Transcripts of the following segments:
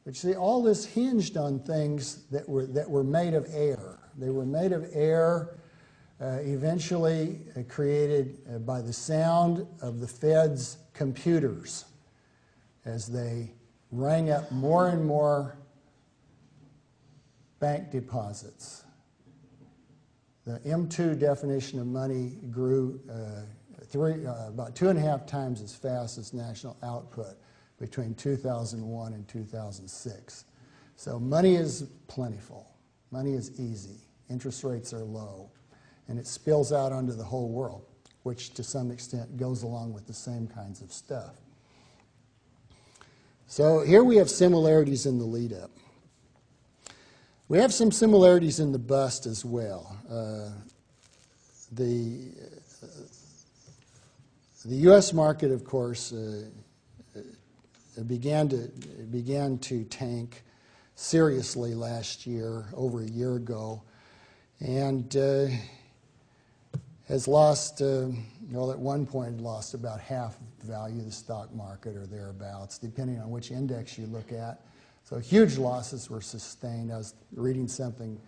But you see, all this hinged on things that were made of air. They were made of air, eventually created by the sound of the Fed's computers as they rang up more and more bank deposits. The M2 definition of money grew about 2.5 times as fast as national output between 2001 and 2006. So money is plentiful. Money is easy. Interest rates are low. And it spills out onto the whole world, which to some extent goes along with the same kinds of stuff. So here we have similarities in the lead-up. We have some similarities in the bust as well. The U.S. market, of course, began to tank seriously last year, over a year ago, and has lost, well, at one point lost about half the value of the stock market or thereabouts, depending on which index you look at. So huge losses were sustained. I was reading something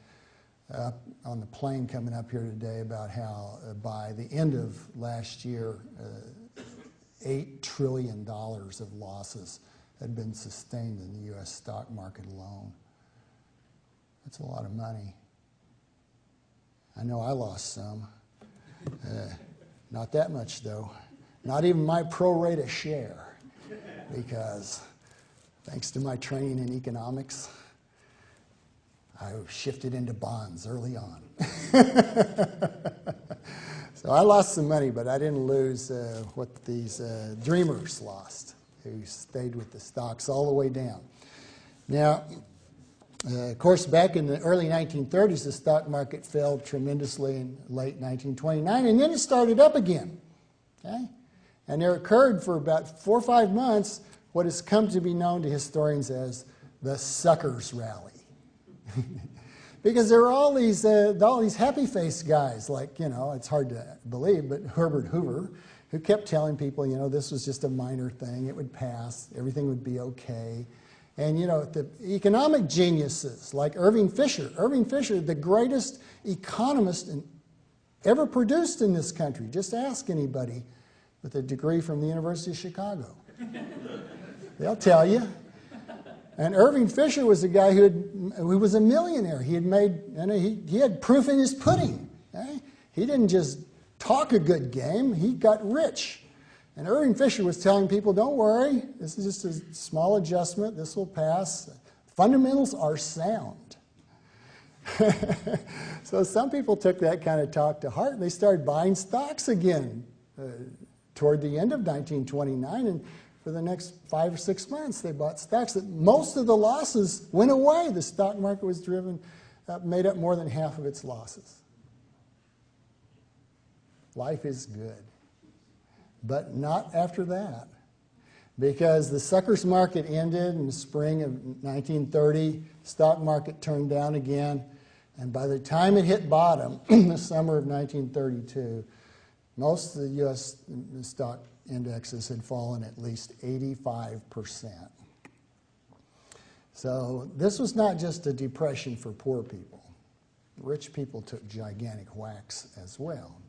on the plane coming up here today about how by the end of last year, $8 trillion of losses had been sustained in the U.S. stock market alone. That's a lot of money. I know I lost some. Not that much, though. Not even my pro rata share, because thanks to my training in economics, I shifted into bonds early on. So I lost some money, but I didn't lose what these dreamers lost, who stayed with the stocks all the way down. Now, of course, back in the early 1930s, the stock market fell tremendously in late 1929, and then it started up again. Okay? And there occurred for about 4 or 5 months what has come to be known to historians as the suckers rally. Because there were all these happy-faced guys, like, it's hard to believe, but Herbert Hoover, who kept telling people, this was just a minor thing, it would pass, everything would be okay. And, the economic geniuses like Irving Fisher, the greatest economist ever produced in this country. Just ask anybody with a degree from the University of Chicago. They'll tell you. And Irving Fisher was a guy who was a millionaire. He had made, he had proof in his pudding. Okay? He didn't just talk a good game, he got rich. And Irving Fisher was telling people, don't worry, this is just a small adjustment, this will pass. Fundamentals are sound. So some people took that kind of talk to heart, and they started buying stocks again toward the end of 1929, and for the next 5 or 6 months, they bought stocks. That most of the losses went away. The stock market was made up more than half of its losses. Life is good. But not after that. Because the suckers market ended in the spring of 1930, stock market turned down again, and by the time it hit bottom in the summer of 1932, most of the U.S. stock indexes had fallen at least 85%. So this was not just a depression for poor people. Rich people took gigantic whacks as well.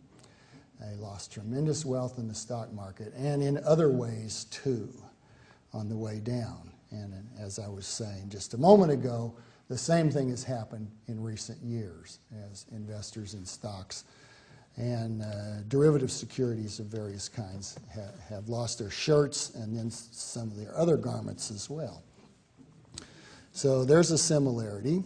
They lost tremendous wealth in the stock market and in other ways too on the way down. And as I was saying just a moment ago, the same thing has happened in recent years as investors in stocks and derivative securities of various kinds have lost their shirts and then some of their other garments as well. So there's a similarity.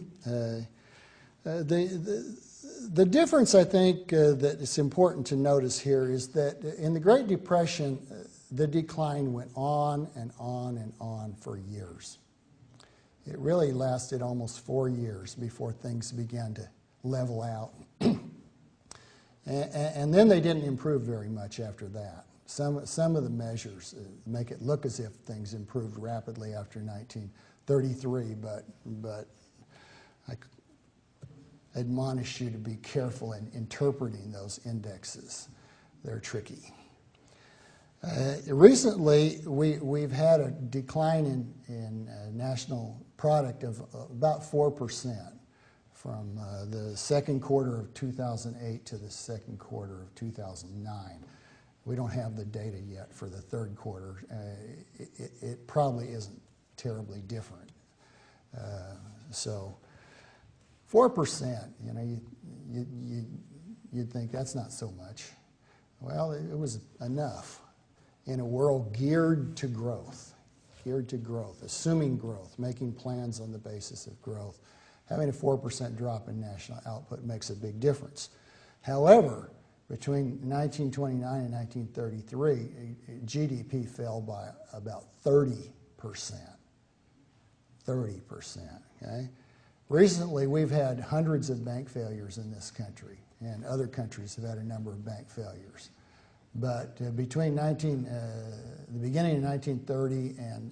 The difference, I think, that is important to notice here is that in the Great Depression, the decline went on and on and on for years. It really lasted almost 4 years before things began to level out. And then they didn't improve very much after that. Some of the measures make it look as if things improved rapidly after 1933, but I admonish you to be careful in interpreting those indexes. They're tricky. Recently, we've had a decline in national product of about 4% from the second quarter of 2008 to the second quarter of 2009. We don't have the data yet for the third quarter. It probably isn't terribly different. So 4%, you know, you'd think that's not so much. Well, it was enough in a world geared to growth, assuming growth, making plans on the basis of growth. Having a 4% drop in national output makes a big difference. However, between 1929 and 1933, GDP fell by about 30%. 30%, okay? Recently, we've had hundreds of bank failures in this country, and other countries have had a number of bank failures. But between the beginning of 1930 and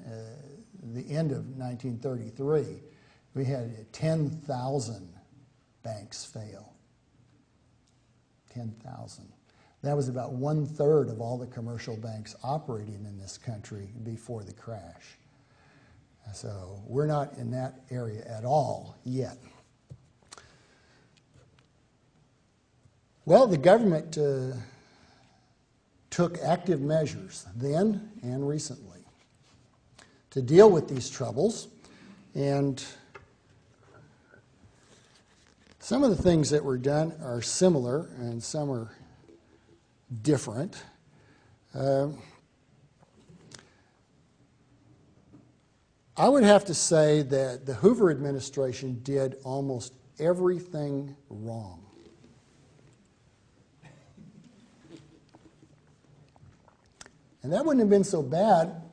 the end of 1933, we had 10,000 banks fail. 10,000. That was about 1/3 of all the commercial banks operating in this country before the crash. So we're not in that area at all yet. Well, the government took active measures then and recently to deal with these troubles, and some of the things that were done are similar and some are different. I would have to say that the Hoover administration did almost everything wrong. And that wouldn't have been so bad,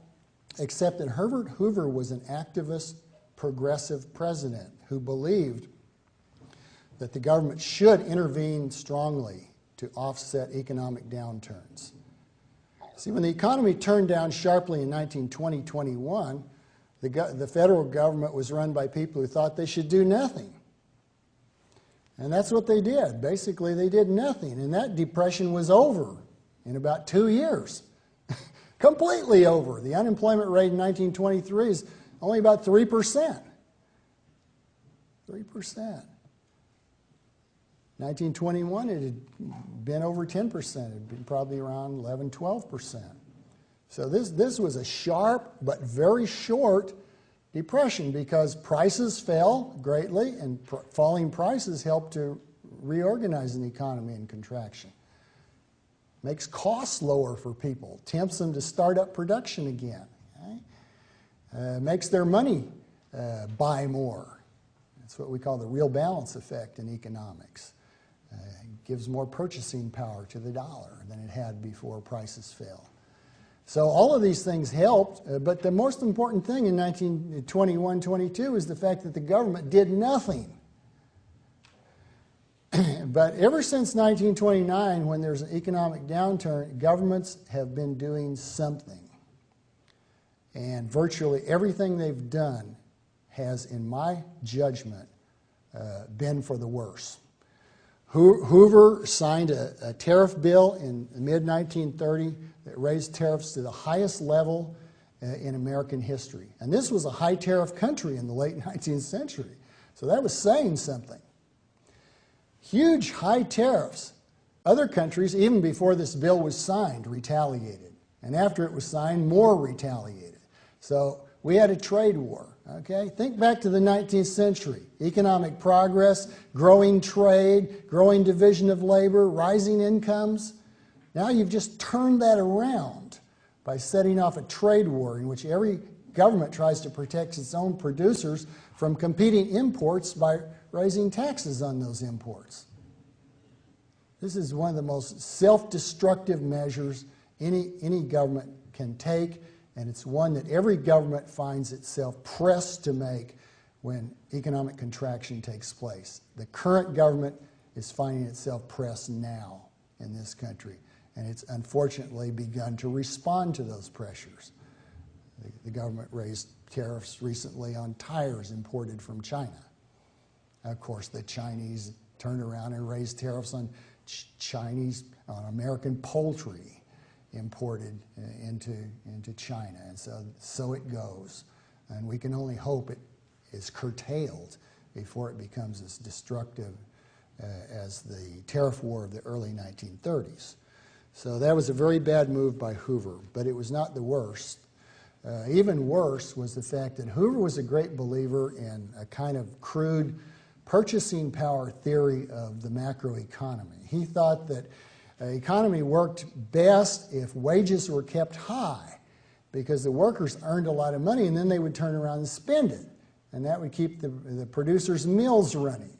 except that Herbert Hoover was an activist, progressive president who believed that the government should intervene strongly to offset economic downturns. See, when the economy turned down sharply in 1920-21, the federal government was run by people who thought they should do nothing. And that's what they did. Basically, they did nothing. And that depression was over in about 2 years. Completely over. The unemployment rate in 1923 is only about 3%. 3%. 1921, it had been over 10%. It had been probably around 11, 12%. So this was a sharp but very short depression because prices fell greatly, and falling prices helped to reorganize an economy in contraction. Makes costs lower for people, tempts them to start up production again. Okay? Makes their money buy more. That's what we call the real balance effect in economics. Gives more purchasing power to the dollar than it had before prices fell. So all of these things helped, but the most important thing in 1921-22 is the fact that the government did nothing. But ever since 1929, when there's an economic downturn, governments have been doing something. And virtually everything they've done has, in my judgment, been for the worse. Hoover signed a tariff bill in mid-1930 that raised tariffs to the highest level in American history. And this was a high tariff country in the late 19th century. So that was saying something. Huge high tariffs. Other countries, even before this bill was signed, retaliated. And after it was signed, more retaliated. So we had a trade war. Okay? Think back to the 19th century. Economic progress, growing trade, growing division of labor, rising incomes. Now you've just turned that around by setting off a trade war in which every government tries to protect its own producers from competing imports by raising taxes on those imports. This is one of the most self-destructive measures any government can take, and it's one that every government finds itself pressed to make when economic contraction takes place. The current government is finding itself pressed now in this country, and it's unfortunately begun to respond to those pressures. The government raised tariffs recently on tires imported from China. Of course, the Chinese turned around and raised tariffs on American poultry imported into China. And so it goes. And we can only hope it is curtailed before it becomes as destructive as the tariff war of the early 1930s. So that was a very bad move by Hoover, but it was not the worst. Even worse was the fact that Hoover was a great believer in a kind of crude purchasing power theory of the macroeconomy. He thought that the economy worked best if wages were kept high because the workers earned a lot of money and then they would turn around and spend it. And that would keep the producers' mills running.